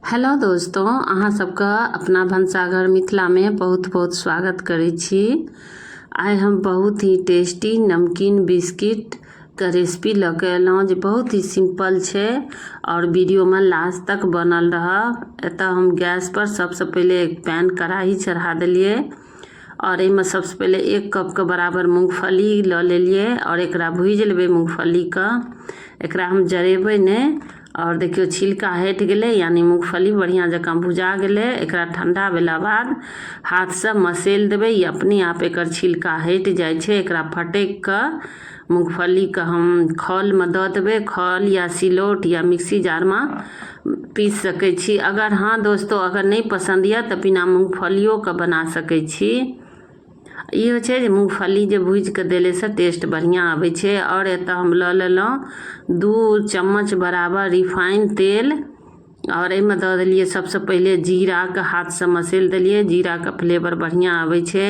Hello दोस्तों, अहाँ सबके अपना भनसाघर मिथिला में बहुत बहुत स्वागत करै छी। आइ हम बहुत ही टेस्टी नमकीन बिस्किट के रेसिपी लऽ के एलहुँ जे बहुत ही सिंपल छै और वीडियो में लास्ट तक बनल रहब। एतऽ हम गैस पर सबसे पहले एक पैन कढ़ाई चढ़ा देलिए और एहिमे सबसे पहले 1 कप के बराबर मूंगफली लऽ लेलिए और एकरा भूज लेबै। मूंगफली के एकरा हम जरेबै नहीं और देखियो छिलका हट गेलै, यानी मूंगफली बढ़िया जकाँ भुजा गेलै। एकरा ठंडा भेला बाद हाथ से मसेल देबै, ये अपने आप एकर छिलका हट जाइ छै। एकरा फटक के मूंगफली के हम खल में दऽ देबै। खल या सिलौट या मिक्सी जार में पीस सकै छी। अगर हाँ दोस्तों, अगर नहीं पसंद यऽ तो बिना मूंगफलियों के बना सकै छी। ई होइ छै जे मूंगफली जे भूज के देले से टेस्ट बढ़िया आबै छै। और एतऽ हम लऽ लेलहुँ 2 चम्मच बराबर रिफाइन तेल और एहिमे दऽ देलिए सबसे पहले जीरा के हाथ से मसेल देलिए। जीरा के फ्लेवर बढ़िया आबै छै।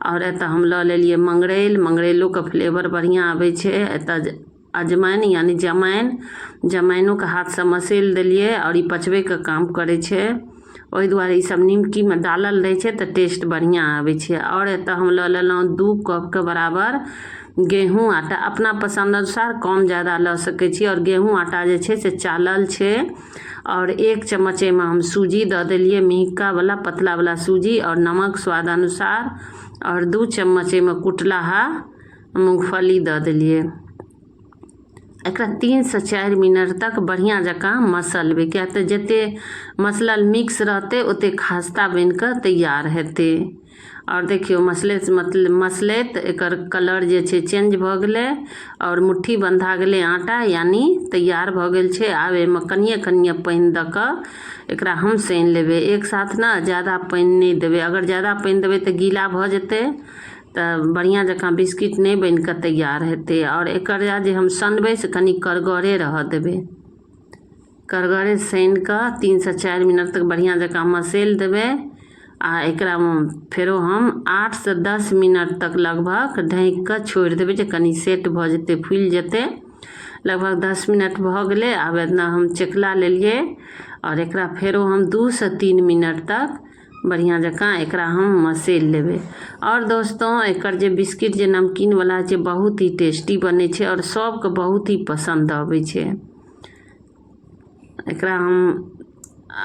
और एतऽ हम लऽ लेलिए मंगरैल, मंगरैलो के फ्लेवर बढ़िया आबै छै। एतऽ अजवाइन यानी जमाइनो के हाथ से मसेल देलिए और ई पचबे के काम करे छै। ओहि दुआरे ई सब निमकी में डालल रहे छै तो टेस्ट बढ़िया आबै छै। और एतऽ हम लऽ लेलहुँ 2 कप के बराबर गेहूँ आटा, अपना पसंद अनुसार कम ज़्यादा लऽ सकै छी। और गेहूँ आटा जे छै से चालल छै। और 1 चम्मच में हम सूजी दऽ देलिए, मिहिका वाला पतला वाला सूजी, और नमक स्वाद अनुसार। और 2 चम्मच में कुटलाहा मूंगफली दऽ देलिए। एकरा 3 से 4 मिनट तक बढ़िया जकाँ मसलबै, किया तऽ जते मसलल मिक्स रहते ओते खास्ता बन के तैयार हेतै। और देखियो मसलैत एकर कलर जे छै चेंज भऽ गेलै और मुट्ठी बंधा गेलै आटा, यानी तैयार भऽ गेल छै। आब एहिमे कनिए कनिए पानि दऽ कऽ एकरा हम सानि लेबै। एक साथ ना ज़्यादा पानि नहीं देबै, अगर ज़्यादा पानि देबै तऽ गीला भऽ जेतै तऽ बढ़िया जकाँ बिस्किट नहीं बन के तैयार हेतै। और एकरा जे हम सनबै से कनी करगरे रह देबै। करगरे सान के 3 से 4 मिनट तक बढ़िया जकाँ मसेल देबै। आ एकरा फेरो हम 8 से 10 मिनट तक लगभग ढक के छोड़ देबै जे कनी सेट भऽ जेतै, फूल जेतै। लगभग 10 मिनट भऽ गेलै। आब एतना हम चकला लेलिए और एकरा फेरो हम 2 से 3 मिनट तक बढ़िया जकाँ एकरा हम मसेल लेबै। और दोस्तों, एकर जे बिस्किट जे नमकीन वाला छै बहुत ही टेस्टी बनै छै और सबके बहुत ही पसंद आबै छै। एकरा हम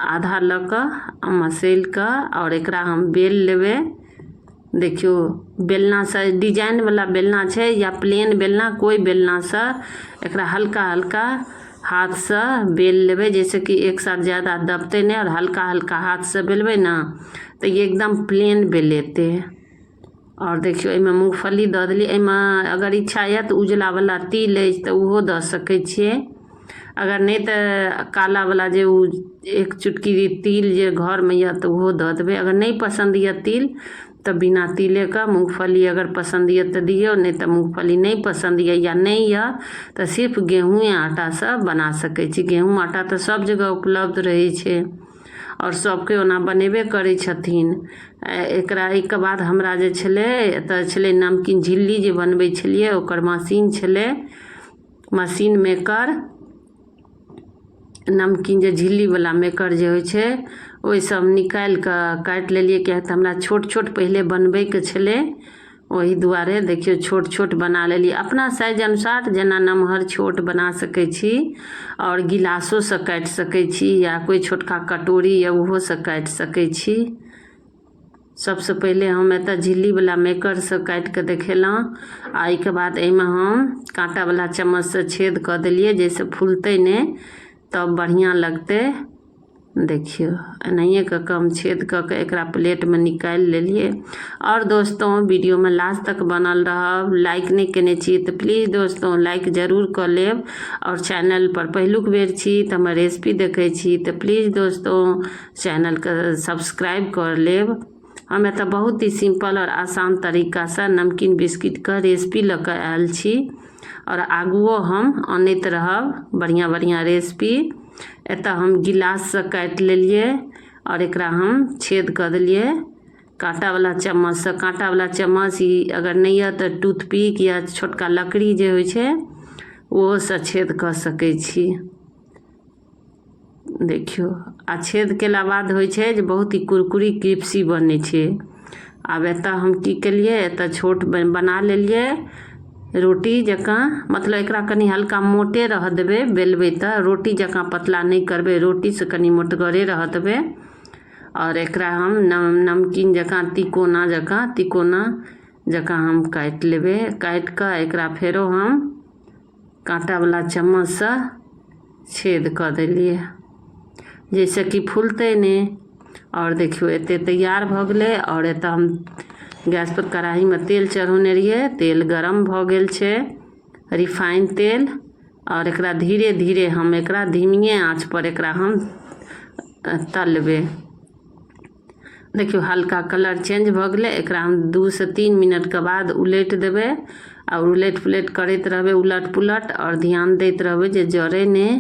आधा लऽ कऽ मसेल के और एकरा हम बेल लेबै। देखियो बेलना से, डिजाइन वाला बेलना छै या प्लेन बेलना, कोई बेलना से एकरा हल्का हल्का हाथ से बेल लेबै, जैसे कि एक साथ ज़्यादा दबते नहीं। और हल्का हल्का हाथ से बेलबै ना तो ये एकदम प्लेन बेलेते। और देखियो एहिमे मूंगफली दऽ देलिए। एहिमे अगर इच्छा यऽ तो उजला वाला तिल अछि तो उहो दऽ सकै छियै। अगर नहीं तो काला वाला जे 1 चुटकी तिल जे घर में यऽ तो उहो दऽ देबै। अगर नहीं पसंद यऽ तिल तो बिना तिले का मूंगफली अगर पसंद यऽ तो दियो, नहीं तो मूंगफली नहीं पसंद यऽ या नहीं यऽ तो सिर्फ गेहूँ आटा से बना सकै छी। गेहूँ आटा तो सब जगह उपलब्ध रहे छै और सबके ओना बनेबे करै छथिन। एकरा एक बाद हमरा जे छलै एतऽ छलै नमकीन झिल्ली जे बनबै छलिए, ओकर मशीन छलै, मशीन मेकर, नमकीन जे झिल्ली वाला मेकर जे होइ छै ओहि सब निकाल के काटि लेलिए। किया तऽ हमरा छोट छोट पहले बनबै के छलै, वही दुआरे देखियो छोट छोट बना लेलिए। अपना साइज अनुसार जेना नमहर छोट बना सकै छी और गिलासों से काटि सकै छी या कोई छोटका कटोरी या उहो से काटि सकै छी। सबसे पहले हम एतऽ झिल्ली वाला मेकर से काटि के देखेलहुँ। आ एहिके बाद एहिमे हम कांटा वाला चम्मच से छेद कर देलिए, जैसे फूलते नहीं तब बढ़िया लगते। देखियो एनाहिए कऽ हम छेद कऽ के एकरा प्लेट में निकाल लेलिए। और दोस्तों, वीडियो में लास्ट तक बनल रहब। लाइक नहीं केने छी तो प्लीज़ दोस्तों लाइक जरूर कर लेब। और चैनल पर पहिलुक बेर छी तो हमर रेसिपी देखे छी तो प्लीज़ दोस्तों चैनल के सब्सक्राइब कर लेब। हम एतऽ बहुत ही सिंपल और आसान तरीका से नमकीन बिस्किट का रेसिपी लऽ कऽ आयल छी और आगुओ हम आनैत रहब बढ़िया बढ़िया रेसिपी। एतऽ हम गिलास से काटि लेलिए और एकरा हम छेद कर देलिए कांटा वाला चम्मच से। कांटा वाला चम्मच ही अगर नहीं है तो टूथपिक या छोटका लकड़ी जे होइ छै ओहो से छेद कर सकै छी। देखियो आ छेद केला बाद होइ छै जे बहुत ही कुरकुरी क्रिस्पी बनै छै। आब एतऽ हम की केलिए, एतऽ छोट बना लेलिए रोटी जकाँ, मतलब एकरा कनी हल्का मोटे रह देबै, बेलबै तऽ रोटी जकाँ पतला नहीं करबै, रोटी से कनी मोटगरे रह देबै। और एकरा हम नमकीन जकाँ तिकोना जकाँ हम काटि लेबै। काटि कऽ एकरा फेरो हम काँटा वाला चम्मच से छेद कऽ देलिए जैसे कि फूलते नहीं। और देखियो एते तैयार भ गेलै। और एतऽ हम गैस पर कढ़ाई में तेल चढ़ौने रहिए, तेल गरम भ गेल छै, रिफाइन तेल। और एकरा धीरे धीरे हम एकरा धीमिये आँच पर एकरा हम तलबै। देखियो हल्का कलर चेंज भ गेलै। एकरा हम 2 से 3 मिनट के बाद उलटि देबै और उलट पुलट करैत रहबै, उलट पुलट, और ध्यान दैत रहबै जे जरे नहीं।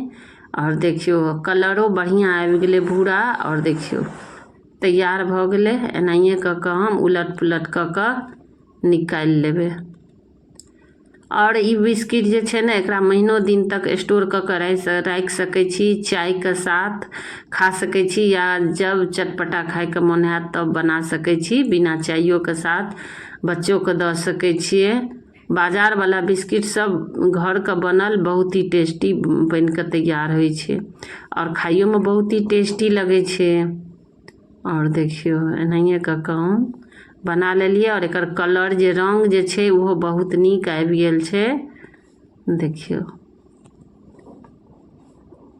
और देखियो कलरो बढ़िया आबि गेलै भूरा। और देखियो तैयार भ गेलै। एनाहिए क के हम उलट पुलट क के निकालि लेबै। और ई बिस्किट जे छै ने, एकरा महीनों दिन तक स्टोर क के राखि सकै छी, चाय के साथ खा सकै छी, या जब चटपटा खाय के मन हैत तब बना सकै छी, बिना चाइयो के साथ बच्चों के द सकै छियै। बाजार वाला बिस्किट सब घर के बनल बहुत ही टेस्टी बन के तैयार होइ छै और खाइयो में बहुत ही टेस्टी लगे छै। और देखियो एनाहिए क के हम बना लेलिए। और एकर कलर जे रंग जे छै वो बहुत नीक आबि गेल छै। देखियो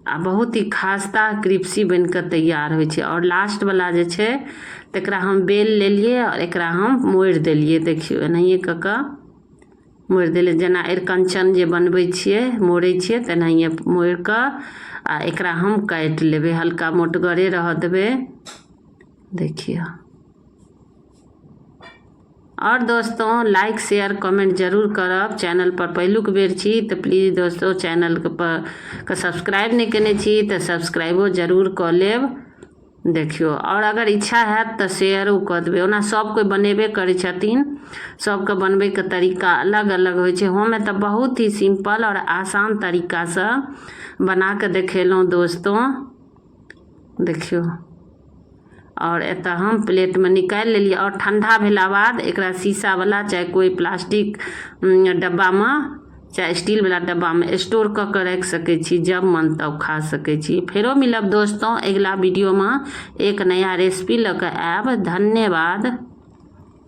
आ बहुत ही खास्ता क्रिस्पी बन के तैयार होइ छै। और लास्ट वाला जे छै तकरा हम बेल लेलिए और एकरा हम मोड़ि देलिए। देखियो एनाहिए क के मोड़ि देलिए, जेना अरिकंचन जे बनबै छियै मोड़ै छियै तेनाहिए मोड़ि कऽ आ एकरा हम काटि लेबै, हल्का मोटगरे रह देबै। देखिए और दोस्तों लाइक शेयर कमेंट जरूर करब। चैनल पर पहिलुक बेर छी तो प्लीज दोस्तों चैनल के सब्सक्राइब नहीं केने छी तो सब्सक्राइबो जरूर कऽ लेब। देखियो और अगर इच्छा हैत तो शेयरो कऽ देबै। ओना सब कोई बनेबे करै छथिन, सबके बनबै के तरीका अलग अलग होइ छै। हम तऽ बहुत ही सिंपल और आसान तरीका से बना के देखेलहुँ दोस्तों। देखियो और एतऽ हम प्लेट में निकालि लेलिए। और ठंडा भेला बाद एकरा शीशा वाला चाहे कोई प्लास्टिक डब्बा में चाहे स्टील वाला डब्बा में स्टोर क के रख सकै छी, जब मन तब खा सकै छी। फेरो मिलब दोस्तों अगला वीडियो में एक नया रेसिपी लऽ कऽ आयब। धन्यवाद।